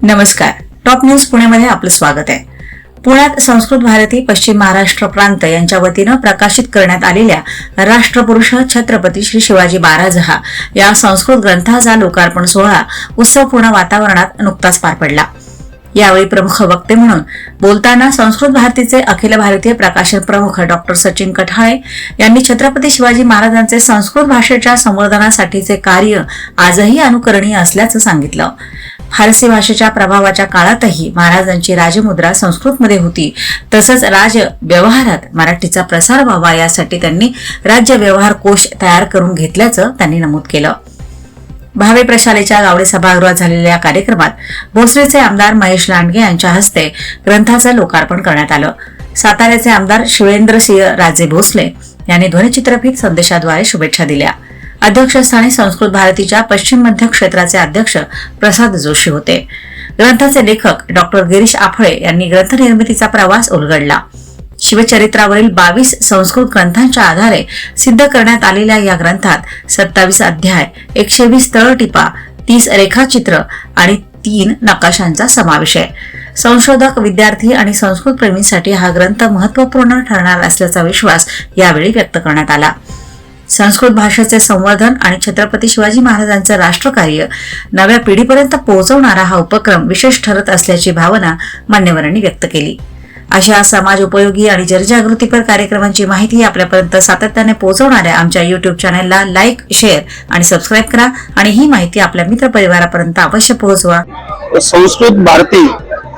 नमस्कार. Top news पुण्यामध्ये आपलं स्वागत आहे. पुण्यात संस्कृत भारती पश्चिम महाराष्ट्र प्रांत यांच्या वतीनं प्रकाशित करण्यात आलेल्या राष्ट्रपुरुष छत्रपती श्री शिवाजी महाराज या संस्कृत ग्रंथाचा लोकार्पण सोहळा उत्सवपूर्ण वातावरणात नुकताच पार पडला. यावेळी प्रमुख वक्ते म्हणून बोलताना संस्कृत भारतीचे अखिल भारतीय प्रकाशन प्रमुख डॉक्टर सचिन कठाळे यांनी छत्रपती शिवाजी महाराजांचे संस्कृत भाषेच्या संवर्धनासाठीचे कार्य आजही अनुकरणीय असल्याचं सांगितलं. फारसी भाषेच्या प्रभावाच्या काळातही महाराजांची राजमुद्रा संस्कृतमध्ये होती. तसंच राज्य व्यवहारात मराठीचा प्रसार व्हावा यासाठी त्यांनी राज्य व्यवहार कोश तयार करून घेतल्याचं त्यांनी नमूद केलं. भावे प्रशालेच्या गावडे सभागृहात झालेल्या कार्यक्रमात भोसरीचे आमदार महेश लांडगे यांच्या हस्ते ग्रंथाचं लोकार्पण करण्यात आलं. साताऱ्याचे आमदार शिवेंद्रसिंह राजे भोसले यांनी ध्वनिचित्रफित संदेशाद्वारे शुभेच्छा दिल्या. अध्यक्षस्थानी संस्कृत भारतीच्या पश्चिम मध्य क्षेत्राचे अध्यक्ष प्रसाद जोशी होते. ग्रंथाचे लेखक डॉक्टर गिरीश आफळे यांनी ग्रंथनिर्मितीचा प्रवास उलगडला. शिवचरित्रावरील 22 संस्कृत ग्रंथांच्या आधारे सिद्ध करण्यात आलेल्या या ग्रंथात 27 अध्याय, 120 तळटीपा, 30 रेखाचित्र आणि 3 नकाशांचा समावेश आहे. संशोधक, विद्यार्थी आणि संस्कृत प्रेमींसाठी हा ग्रंथ महत्त्वपूर्ण ठरणार असल्याचा विश्वास यावेळी व्यक्त करण्यात आला. संस्कृत भाषेचे संवर्धन आणि छत्रपती शिवाजी महाराजांचं राष्ट्रकार्य नव्या पिढीपर्यंत पोहोचवणारा हा उपक्रम विशेष ठरत असल्याची भावना मान्यवरांनी व्यक्त केली. अशा समाज उपयोगी आणि जनजागृतीपर कार्यक्रमांची माहिती आपल्यापर्यंत सातत्याने पोहोचवणाऱ्या आमच्या YouTube चॅनलला लाईक, शेअर आणि सबस्क्राईब करा आणि ही माहिती आपल्या मित्रपरिवारापर्यंत अवश्य पोहोचवा. संस्कृत भारती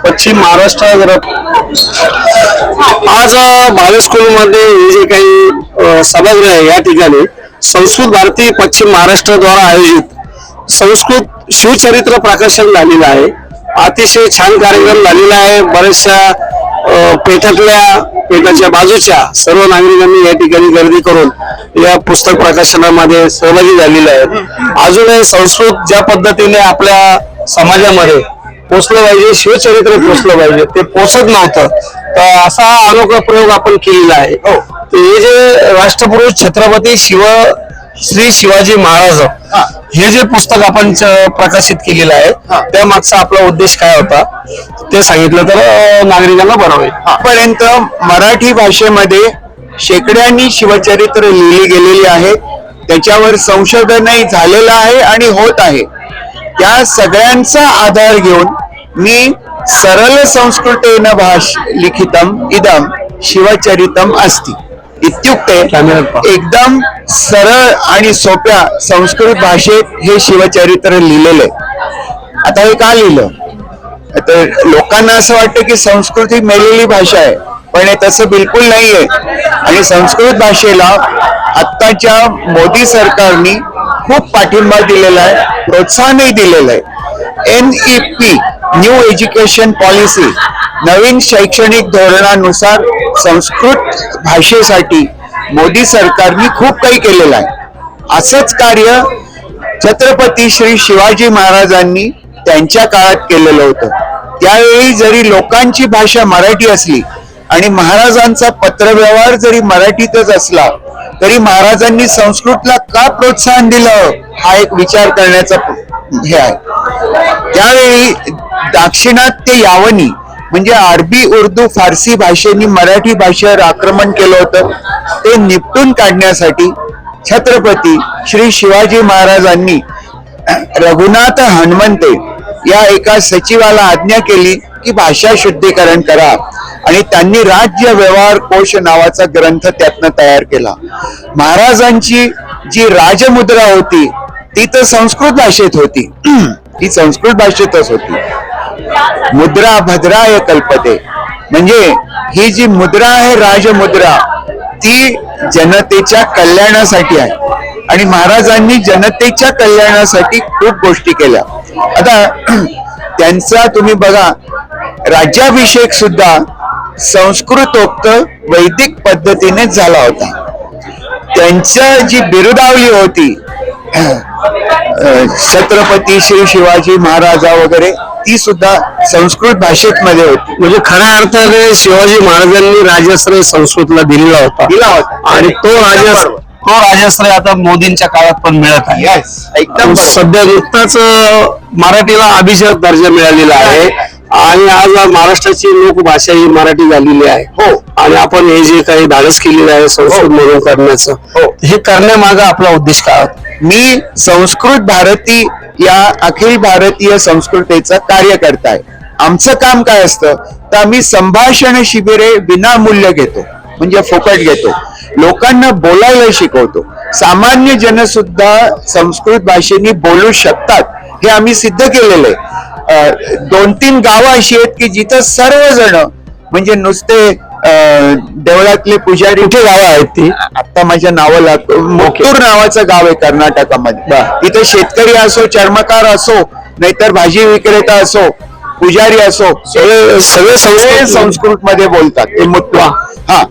पश्चिम महाराष्ट्र आज बाले स्कूलमध्ये जे काही सभागृह आहे या ठिकाणी संस्कृत भारती पश्चिम महाराष्ट्राद्वारा आयोजित संस्कृत शिवचरित्र प्रकाशन झालेलं आहे. अतिशय छान कार्यक्रम झालेला आहे. बऱ्याचशा पेठाच्या बाजूच्या सर्व नागरिकांनी या ठिकाणी गर्दी करून या पुस्तक प्रकाशनामध्ये सहभागी झालेले आहेत. अजूनही संस्कृत ज्या पद्धतीने आपल्या समाजामध्ये पोचलं पाहिजे, शिवचरित्र पोचलं पाहिजे, ते पोचत नव्हतं. तर असा अनोखा प्रयोग आपण केलेला आहे. हे जे राष्ट्रपुरुष छत्रपती श्री शिवाजी महाराज हे जे पुस्तक आपण प्रकाशित केलेलं आहे त्या मागचा आपला उद्देश काय होता ते सांगितलं तर नागरिकांना बरं होईल. पर्यंत मराठी भाषेमध्ये शेकड्यांनी शिवचरित्र लिहिली गेलेली आहे. त्याच्यावर संशोधनही झालेलं आहे आणि होत आहे. त्या सगळ्यांचा आधार घेऊन मी सरल संस्कृतेन लिखितम इदम शिवचरितम अस्ति इत्युक्ते एकदम सरळ आणि सोप्या संस्कृत भाषेत हे शिवचरित्र लिहिलेले. आता हे का लिहिलं तर लोकांना असं वाटतं की संस्कृत ही मेलेली भाषा आहे, पण हे तसं बिलकुल नाहीये. आणि संस्कृत भाषेला आत्ताच्या मोदी सरकारने खूप पाठिंबा दिलेला आहे, प्रोत्साहनही दिलेलं आहे. NEP न्यू एज्युकेशन पॉलिसी नवीन शैक्षणिक धोरणानुसार संस्कृत भाषेसाठी मोदी सरकारने खूप काही केलेलं आहे. असंच कार्य छत्रपती श्री शिवाजी महाराजांनी त्यांच्या काळात केलेलं होतं. त्यावेळी जरी लोकांची भाषा मराठी असली आणि महाराजांचा पत्रव्यवहार जरी मराठीतच असला तरी महाराजांनी संस्कृतला का प्रोत्साहन दिलं हा एक विचार करण्याचा हे आहे. त्यावेळी दाक्षिणात्य यावनी म्हणजे अरबी, उर्दू, फारसी भाषेनी मराठी भाषेवर आक्रमण केलं होतं. ते निपटून काढण्यासाठी छत्रपती श्री शिवाजी महाराजांनी रघुनाथ हनुमंते या एका सचिवाला आज्ञा केली की भाषा शुद्धीकरण करा आणि त्यांनी राज्य व्यवहार कोश नावाचा ग्रंथ त्यातनं तयार केला. महाराजांची जी राजमुद्रा होती ती तर संस्कृत भाषेत होती, ती संस्कृत भाषेतच होती. मुद्रा भद्राय कल्पते म्हणजे ही जी मुद्रा आहे राजमुद्रा ती जनतेच्या कल्याणासाठी आहे आणि महाराजांनी जनतेच्या कल्याणासाठी खूप गोष्टी केल्या. आता त्यांचा तुम्ही बघा राज्याभिषेक सुद्धा संस्कृतोक्त वैदिक पद्धतीनेच झाला होता. त्यांची जी बिरुदावली होती छत्रपती श्री शिवाजी महाराजा वगैरे ती सुद्धा संस्कृत भाषेत मध्ये होती. म्हणजे खऱ्या अर्थाने शिवाजी महाराजांनी राजाश्रय संस्कृतला दिलेला होता आणि तो तो राजाश्रय आता मोदींच्या काळात पण मिळत आहे. एकदम सध्या नुकताच मराठीला अभिजात दर्जा मिळालेला आहे आणि आज महाराष्ट्राची लोकभाषा ही मराठी झालेली आहे. हो. आणि आपण हे जे काही धाडस केलेलं आहे संस्कृत म्हणून करण्याचं, हे करण्यामागे आपला उद्देश काय होता? मी संस्कृत भारती या अखिल भारतीय संस्कृतीचा कार्यकर्ता आहे. आमचं काम काय असतं तर आम्ही संभाषण शिबिरे विनामूल्य घेतो, म्हणजे फुकट घेतो. लोकांना बोलायला शिकवतो. सामान्य जन सुद्धा संस्कृत भाषेने बोलू शकतात हे आम्ही सिद्ध केलेलं आहे. 2-3 गावं अशी आहेत की जिथं सर्वजण म्हणजे नुसते देवळातले पुजारी. कुठे गावं आहेत ती? आता माझ्या नावाला मोक्तूर नावाचं गाव आहे कर्नाटकामध्ये. तिथे शेतकरी असो, चर्मकार असो, नाहीतर भाजी विक्रेता असो, पुजारी असो, सगळे संस्कृत मध्ये बोलतात. ते मुत्वा. हा.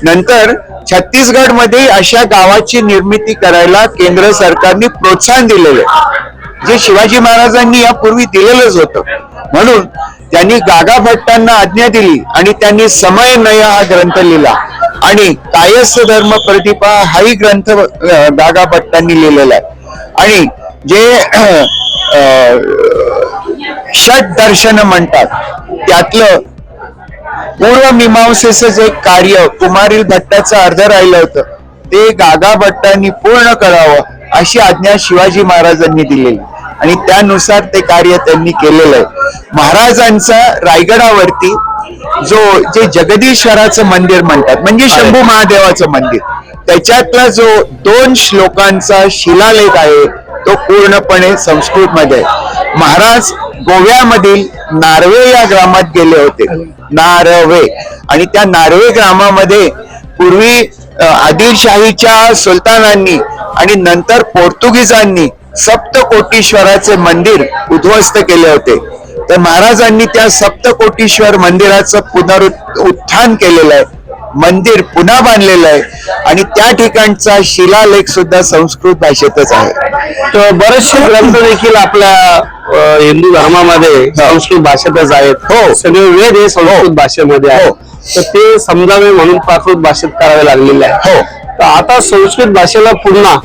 नंतर छत्तीसगड मध्ये अशा गावाची निर्मिती करायला केंद्र सरकारने प्रोत्साहन दिलेले, जे शिवाजी महाराजांनी यापूर्वी दिलेलंच होतं. म्हणून त्यांनी गागा भट्टांना आज्ञा दिली आणि त्यांनी समय नय हा ग्रंथ लिहिला आणि कायस्थ धर्म प्रतिपा हाही ग्रंथ गागा भट्टांनी लिहिलेला आहे. आणि जे षट दर्शन म्हणतात त्यातलं पूर्वमीमांसेचं जे कार्य कुमारील भट्टाचं अर्ध राहिलं होतं ते गागा भट्टांनी पूर्ण करावं अशी आज्ञा शिवाजी महाराजांनी दिलेली आणि त्यानुसार ते कार्य त्यांनी केलेलं आहे. महाराजांचा रायगडावरती जे जगदीश्वराचं मंदिर म्हणतात, म्हणजे शंभू महादेवाचं मंदिर, त्याच्यातला जो 2 श्लोकांचा शिलालेख आहे तो पूर्णपणे संस्कृत मध्ये आहे. महाराज गोव्यामधील नार्वे या ग्रामात गेले होते. नारवे. आणि त्या नार्वे ग्रामामध्ये पूर्वी आदिलशाहीच्या सुलतानांनी आणि नंतर पोर्तुगीजांनी सप्तकोटीश्वराचे मंदिर उद्ध्वस्त केले होते. तर महाराजांनी त्या सप्तकोटीश्वर मंदिराचं पुनरुत्थान केलेलं आहे, मंदिर पुन्हा बांधलेलं आहे आणि त्या ठिकाणचा शिलालेख सुद्धा संस्कृत भाषेतच आहे. तर बरेचसे ग्रंथ देखील आपल्या हिंदू धर्मामध्ये संस्कृत भाषेतच आहेत. हो. सगळे वेद हे संस्कृत भाषेमध्ये आहे. तर ते समजावे म्हणून प्राकृत भाषेत करावे लागलेले आहे. हो. तर आता संस्कृत भाषेला पुन्हा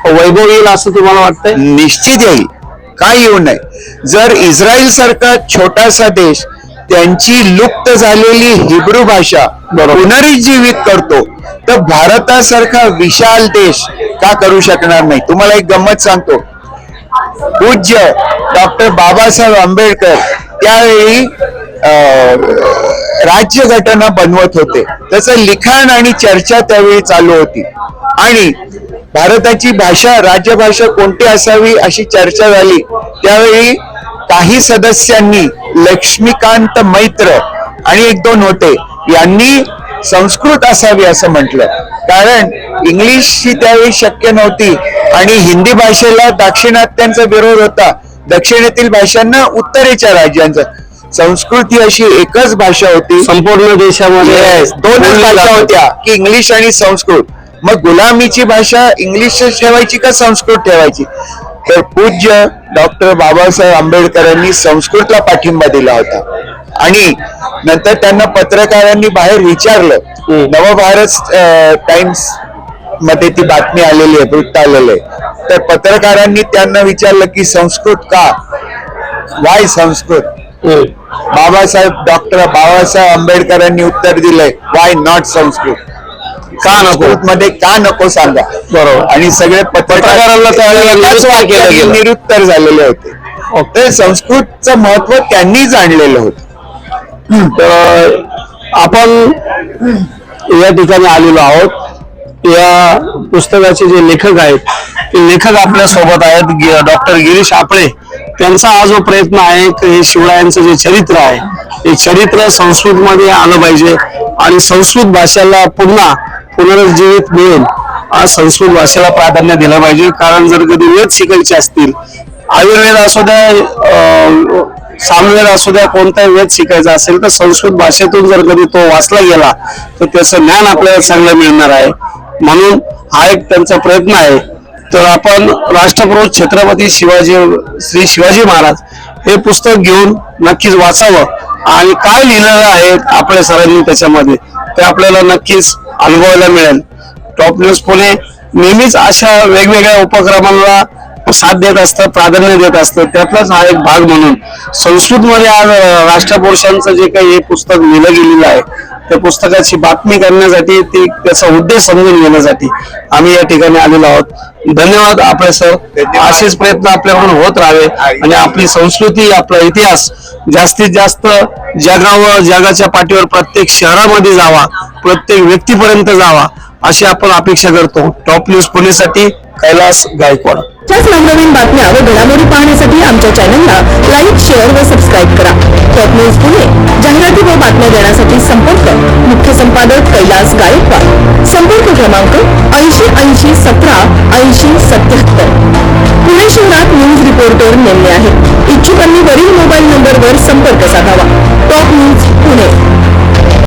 वैभव येईल असं तुम्हाला वाटतंय? निश्चित येईल, काय येऊ नये. जर इस्रायल सारखा छोटासा देश त्यांची लुप्त झालेली हिब्रू भाषा पुनरुज्जीवित करतो तर भारतासारखा विशाल देश का करू शकणार नाही. तुम्हाला एक गंमत सांगतो. पूज्य डॉक्टर बाबासाहेब आंबेडकर त्यावेळी राज्यघटना बनवत होते. त्याचं लिखाण आणि चर्चा त्यावेळी चालू होती आणि भारताची भाषा, राजभाषा कोणती असावी अशी चर्चा झाली. त्यावेळी काही सदस्यांनी, लक्ष्मीकांत मैत्र आणि 1-2 होते, यांनी संस्कृत असावी असं म्हटलं. कारण इंग्लिश ही त्यावेळी शक्य नव्हती आणि हिंदी भाषेला दाक्षिणात्यांचा विरोध होता, दक्षिणेतील भाषांना उत्तरेच्या राज्यांचा. संस्कृत ही अशी एकच भाषा होती संपूर्ण देशामध्ये. 2च भाषा होत्या की इंग्लिश आणि संस्कृत. मग गुलामीची भाषा इंग्लिश ठेवायची का संस्कृत ठेवायची? तर पूज्य डॉक्टर बाबासाहेब आंबेडकरांनी संस्कृतला पाठिंबा दिला होता आणि नंतर त्यांना पत्रकारांनी बाहेर विचारलं. नवभारत टाइम्स मध्ये ती बातमी आलेली आहे, वृत्त आलेलं आहे. तर पत्रकारांनी त्यांना विचारलं की संस्कृत का, वाय संस्कृत? डॉक्टर बाबासाहेब आंबेडकरांनी उत्तर दिलंय, वाय नॉट संस्कृत? का नको मध्ये, का नको सांगा. बरोबर. आणि सगळे पत्रकारांना निरुत्तर झालेले होते. तर संस्कृतचं महत्व त्यांनी जाणलेलं होतं. तर आपण या ठिकाणी आलेलो आहोत. या पुस्तकाचे जे लेखक आहेत ते लेखक आपल्या सोबत आहेत, डॉक्टर गिरीश आपळे. त्यांचा हा जो प्रयत्न आहे की हे शिवरायांचं जे चरित्र आहे ते चरित्र संस्कृत मध्ये आलं पाहिजे आणि संस्कृत भाषेला पुन्हा पुनरुज्जीवित मिळून आज संस्कृत भाषेला प्राधान्य दिलं पाहिजे. कारण जर कधी वेद शिकायचे असतील, आयुर्वेद असू द्या, सामवेद असू द्या, कोणताही वेद शिकायचा असेल तर संस्कृत भाषेतून जर कधी तो वाचला गेला तर त्याचं ज्ञान आपल्याला चांगलं मिळणार आहे. म्हणून हा एक त्यांचा प्रयत्न आहे. तर आपण राष्ट्रपुरुष छत्रपती श्री शिवाजी महाराज हे पुस्तक घेऊन नक्कीच वाचावं आणि काय लिहिलेलं आहे आपल्या सरांनी त्याच्यामध्ये ते आपल्याला नक्कीच अनुभवायला मिळेल. टॉप न्यूज पुणे, नेहमीच अशा वेगवेगळ्या उपक्रमांना साथ देत असतं, प्राधान्य देत असतं. त्यातलाच हा एक भाग म्हणून संस्कृतमध्ये आज राष्ट्रपुरुषांचं जे काही हे पुस्तक लिहिलं गेलेलं आहे त्या पुस्तकाची बातमी करण्यासाठी त्याचा उद्देश समजून घेण्यासाठी आम्ही या ठिकाणी आलेलो आहोत. धन्यवाद आपले सर. असेच प्रयत्न आपल्याकडून होत राहावे आणि आपली संस्कृती, आपला इतिहास जास्तीत जास्त जगावर, जगाच्या पाठीवर प्रत्येक शहरामध्ये जावा, प्रत्येक व्यक्तीपर्यंत जावा अशी आपण अपेक्षा करतो. टॉप न्यूज पुणेसाठी कैलास गायकवाड. त्याच नवनवीन बातम्या व घडामोडी पाहण्यासाठी आमच्या चॅनलला लाईक, शेअर व सबस्क्राईब करा. टॉप न्यूज पुणे जाहिराती व बातम्या देण्यासाठी संपर्क मुख्य संपादक कैलास गायकवाड. संपर्क क्रमांक 8080 17 80 77. पुणे शहरात न्यूज रिपोर्टर नेमले आहेत. इच्छुकांनी वरील मोबाईल नंबरवर संपर्क साधावा. Top news Pune.